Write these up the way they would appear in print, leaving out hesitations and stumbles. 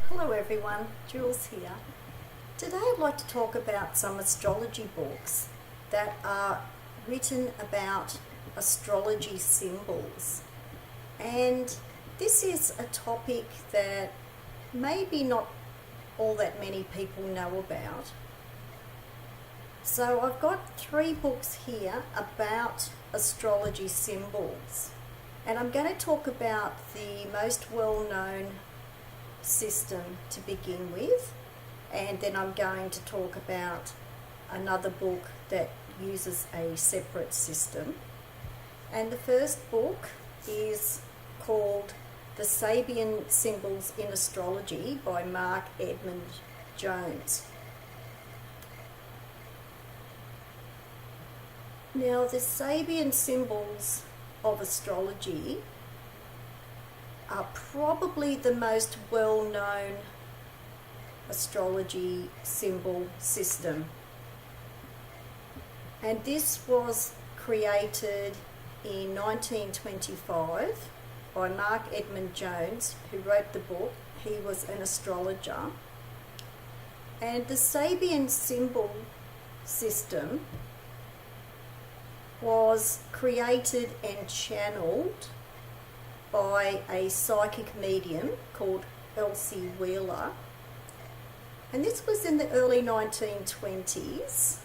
Hello everyone, Jules here. Today I'd like to talk about some astrology books that are written about astrology symbols. And this is a topic that maybe not all that many people know about. So I've got 3 books here about astrology symbols. And I'm going to talk about the most well-known system to begin with, and then I'm going to talk about another book that uses a separate system. And the first book is called The Sabian Symbols in Astrology by Marc Edmund Jones. Now, the Sabian symbols of astrology are probably the most well-known astrology symbol system. And this was created in 1925 by Marc Edmund Jones, who wrote the book. He was an astrologer. And the Sabian symbol system was created and channeled by a psychic medium called Elsie Wheeler, and this was in the early 1920s,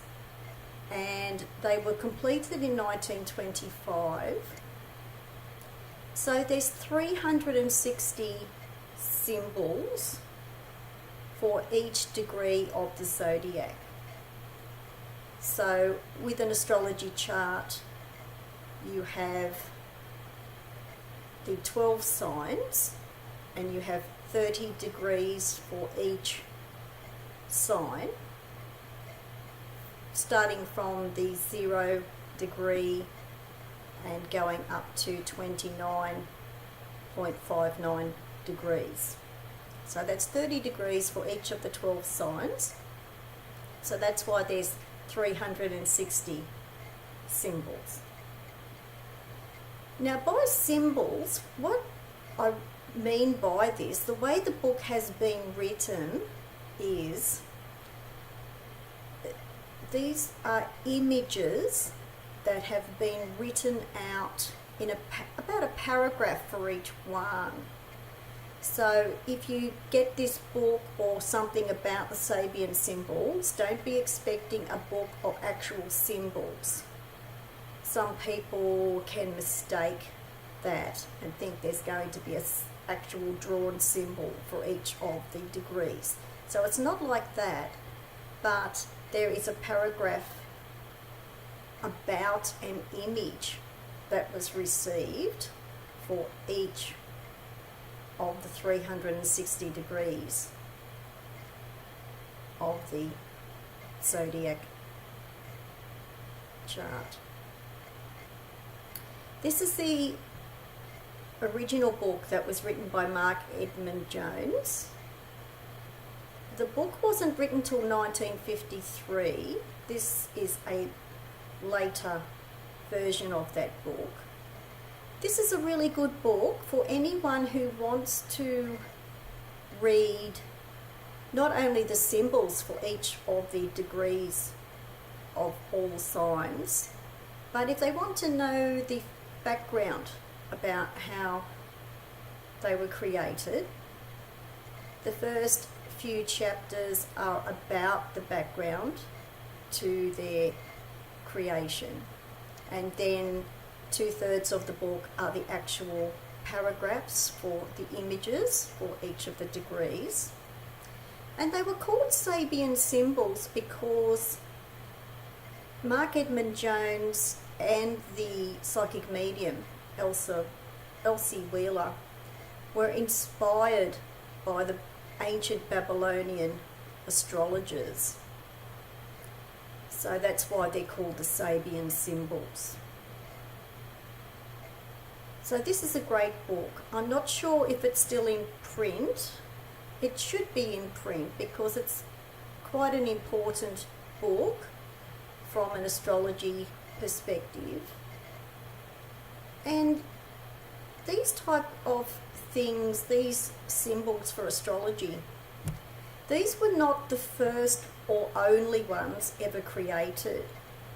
and they were completed in 1925. So there's 360 symbols for each degree of the zodiac. So with an astrology chart, you have the 12 signs, and you have 30 degrees for each sign, starting from the 0 degree and going up to 29.59 degrees. So that's 30 degrees for each of the 12 signs. So that's why there's 360 symbols. Now, by symbols, what I mean by this, the way the book has been written is these are images that have been written out in about a paragraph for each one. So if you get this book or something about the Sabian symbols, don't be expecting a book of actual symbols. Some people can mistake that and think there's going to be an actual drawn symbol for each of the degrees. So it's not like that, but there is a paragraph about an image that was received for each of the 360 degrees of the zodiac chart. This is the original book that was written by Marc Edmund Jones. The book wasn't written till 1953. This is a later version of that book. This is a really good book for anyone who wants to read not only the symbols for each of the degrees of all the signs, but if they want to know the background about how they were created. The first few chapters are about the background to their creation, and then 2/3 of the book are the actual paragraphs for the images for each of the degrees. And they were called Sabian symbols because Marc Edmund Jones and the psychic medium Elsie Wheeler were inspired by the ancient Babylonian astrologers. So that's why they're called the Sabian symbols. So this is a great book. I'm not sure if it's still in print. It should be in print because it's quite an important book from an astrology perspective. And these type of things, these symbols for astrology, these were not the first or only ones ever created.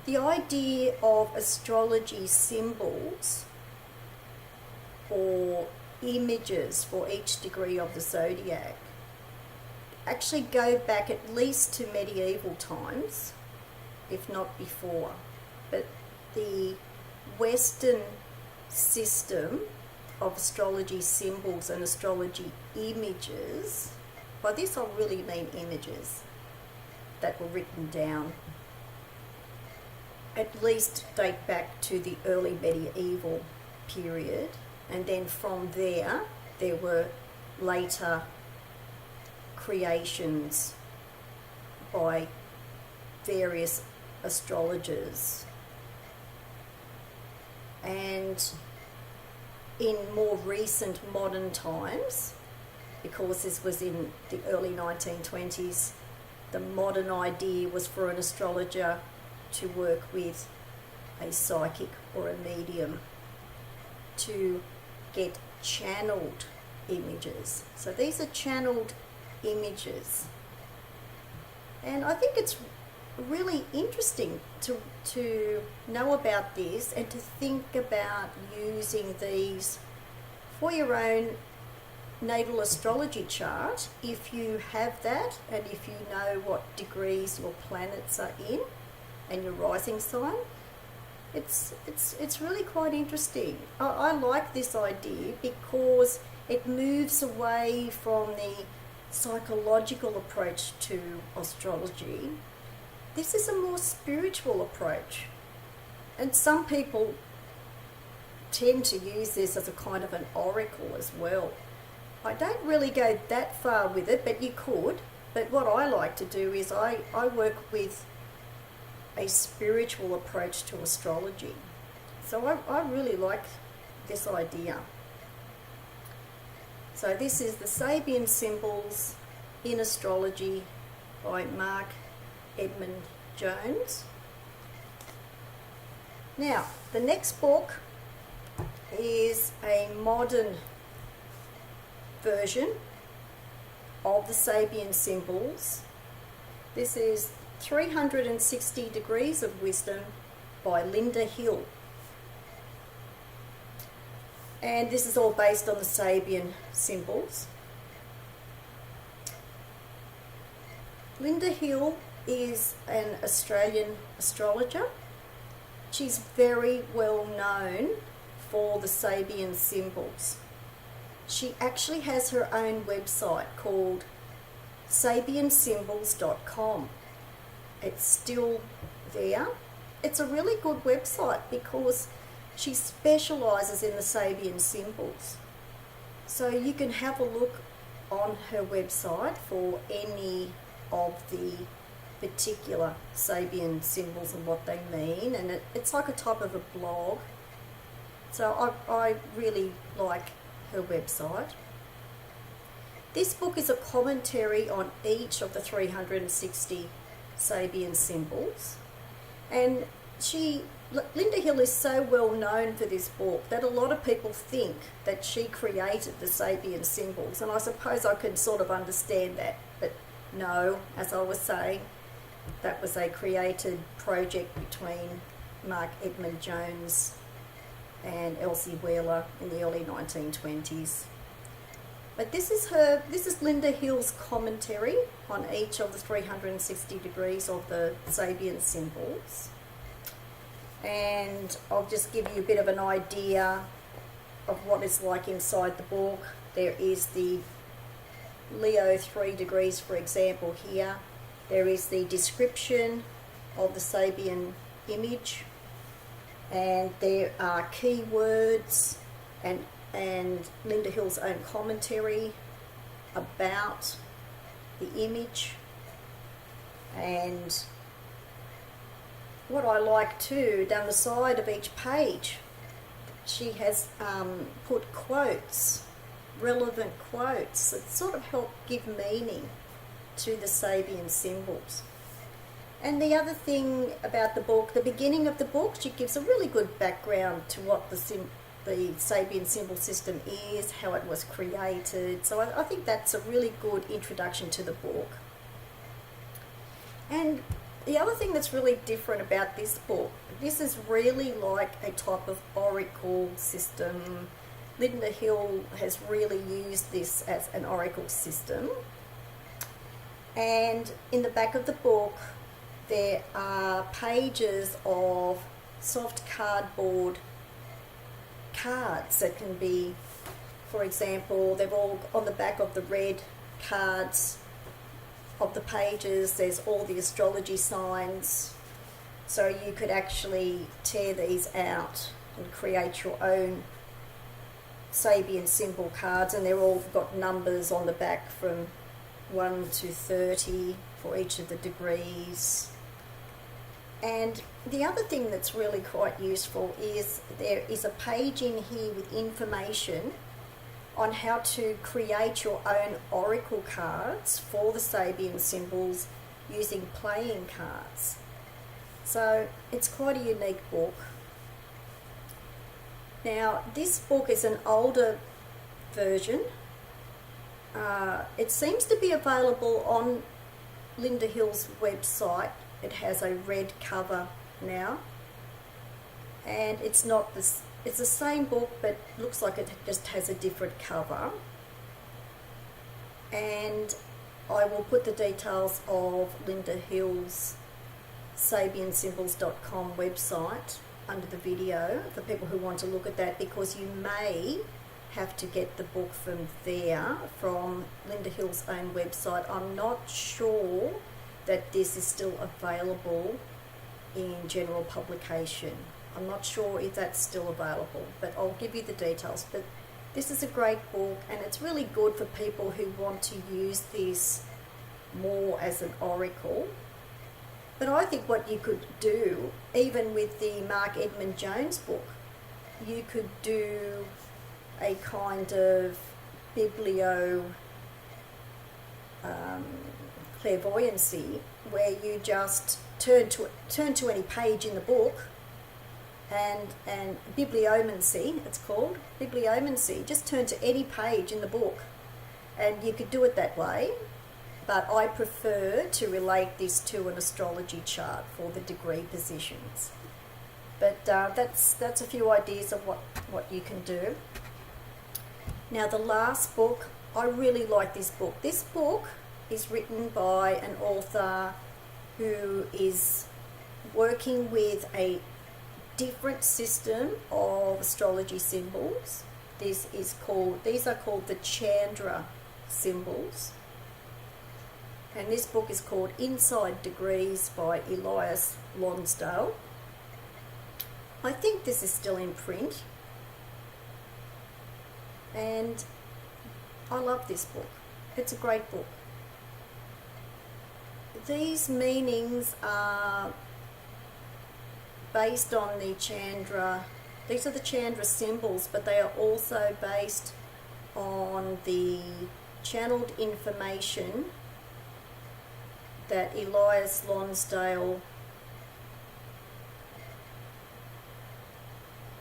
The idea of astrology symbols or images for each degree of the zodiac actually go back at least to medieval times, if not before. But the Western system of astrology symbols and astrology images, by this I really mean images that were written down, at least date back to the early medieval period, and then from there were later creations by various astrologers. And in more recent modern times, because this was in the early 1920s, the modern idea was for an astrologer to work with a psychic or a medium to get channeled images. So these are channeled images. And I think it's really interesting to know about this and to think about using these for your own natal astrology chart, if you have that and if you know what degrees your planets are in and your rising sign. It's really quite interesting. I like this idea because it moves away from the psychological approach to astrology. This is a more spiritual approach, and some people tend to use this as a kind of an oracle as well. I don't really go that far with it, but you could. But what I like to do is I work with a spiritual approach to astrology. So I really like this idea. So this is the Sabian Symbols in Astrology by Marc Edmund Jones. Now, the next book is a modern version of the Sabian Symbols. This is 360 Degrees of Wisdom by Lynda Hill. And this is all based on the Sabian symbols. Lynda Hill is an Australian astrologer. She's very well known for the Sabian symbols. She actually has her own website called sabiansymbols.com. It's still there. It's a really good website because she specialises in the Sabian symbols. So you can have a look on her website for any of the particular Sabian symbols and what they mean, and it's like a type of a blog. So I really like her website. This book is a commentary on each of the 360 Sabian symbols, and Lynda Hill is so well known for this book that a lot of people think that she created the Sabian symbols, and I suppose I can sort of understand that, but no, as I was saying, that was a created project between Marc Edmund Jones and Elsie Wheeler in the early 1920s. But this is Lynda Hill's commentary on each of the 360 degrees of the Sabian symbols. And I'll just give you a bit of an idea of what it's like inside the book. There is the Leo 3 degrees, for example, here. There is the description of the Sabian image, and there are keywords and Lynda Hill's own commentary about the image. And what I like too, down the side of each page, she has put quotes, relevant quotes that sort of help give meaning to the Sabian symbols. And the other thing about the book, the beginning of the book, she gives a really good background to what the the Sabian symbol system is, how it was created. So I think that's a really good introduction to the book. And the other thing that's really different about this book, this is really like a type of oracle system. Lynda Hill has really used this as an oracle system. And in the back of the book, there are pages of soft cardboard cards that can be, for example, they've all on the back of the red cards of the pages, there's all the astrology signs. So you could actually tear these out and create your own Sabian symbol cards, and they're all got numbers on the back from 1 to 30 for each of the degrees. And the other thing that's really quite useful is there is a page in here with information on how to create your own oracle cards for the Sabian symbols using playing cards. So it's quite a unique book. Now this book is an older version. It seems to be available on Lynda Hill's website. It has a red cover now, and it's not this. It's the same book, but looks like it just has a different cover. And I will put the details of Lynda Hill's sabiansymbols.com website under the video for people who want to look at that, because you may have to get the book from there, from Lynda Hill's own website. I'm not sure that this is still available in general publication. I'm not sure if that's still available, but I'll give you the details. But this is a great book, and it's really good for people who want to use this more as an oracle. But I think what you could do, even with the Marc Edmund Jones book, you could do a kind of biblio clairvoyancy, where you just turn to any page in the book, and bibliomancy, it's called bibliomancy. Just turn to any page in the book, and you could do it that way. But I prefer to relate this to an astrology chart for the degree positions. But that's a few ideas of what you can do. Now the last book, I really like this book. This book is written by an author who is working with a different system of astrology symbols. These are called the Chandra symbols. And this book is called Inside Degrees by Ellias Lonsdale. I think this is still in print. And I love this book. It's a great book. These meanings are based on the Chandra. These are the Chandra symbols, but they are also based on the channeled information that Ellias Lonsdale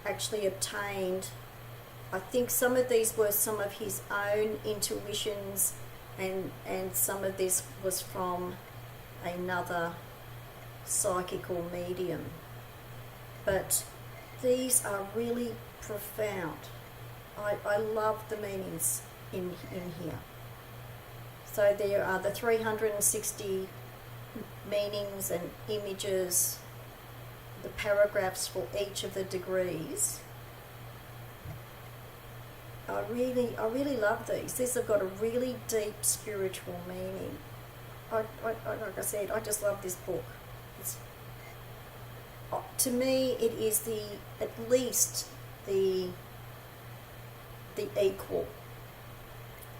actually obtained. I think some of these were some of his own intuitions, and some of this was from another psychical medium. But these are really profound. I love the meanings in here. So there are the 360 meanings and images, the paragraphs for each of the degrees. I really love these. These have got a really deep spiritual meaning. Like I said, I just love this book. To me, it is at least the equal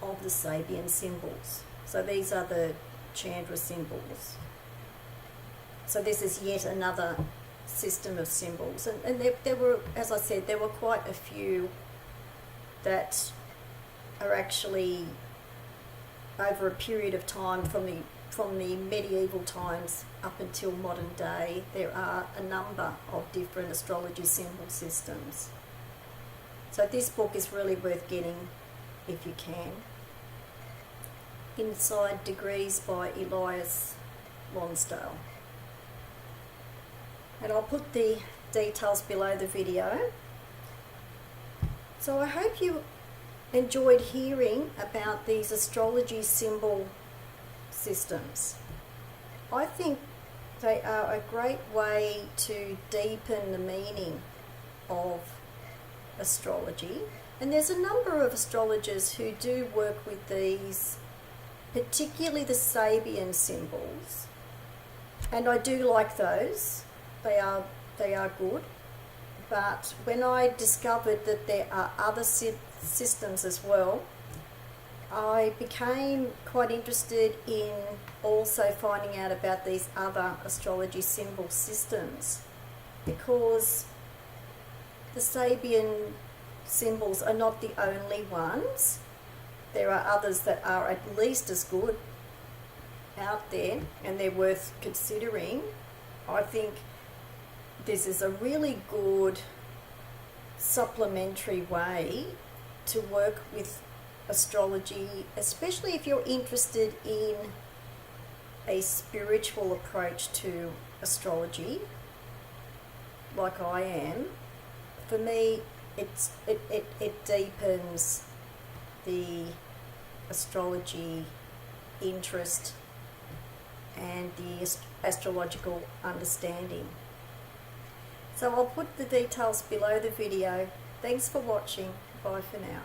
of the Sabian symbols. So these are the Chandra symbols. So this is yet another system of symbols, and there were, as I said, there were quite a few that are actually over a period of time from the medieval times up until modern day. There are a number of different astrology symbol systems. So this book is really worth getting if you can. Inside Degrees by Ellias, Lonsdale. And I'll put the details below the video. So I hope you enjoyed hearing about these astrology symbol systems. I think they are a great way to deepen the meaning of astrology, and there's a number of astrologers who do work with these, particularly the Sabian symbols, and I do like those. They are good. But when I discovered that there are other systems as well, I became quite interested in also finding out about these other astrology symbol systems, because the Sabian symbols are not the only ones. There are others that are at least as good out there, and they're worth considering. I think this is a really good supplementary way to work with astrology, especially if you're interested in a spiritual approach to astrology, like I am. For me, it deepens the astrology interest and the astrological understanding. So I'll put the details below the video. Thanks for watching. Bye for now.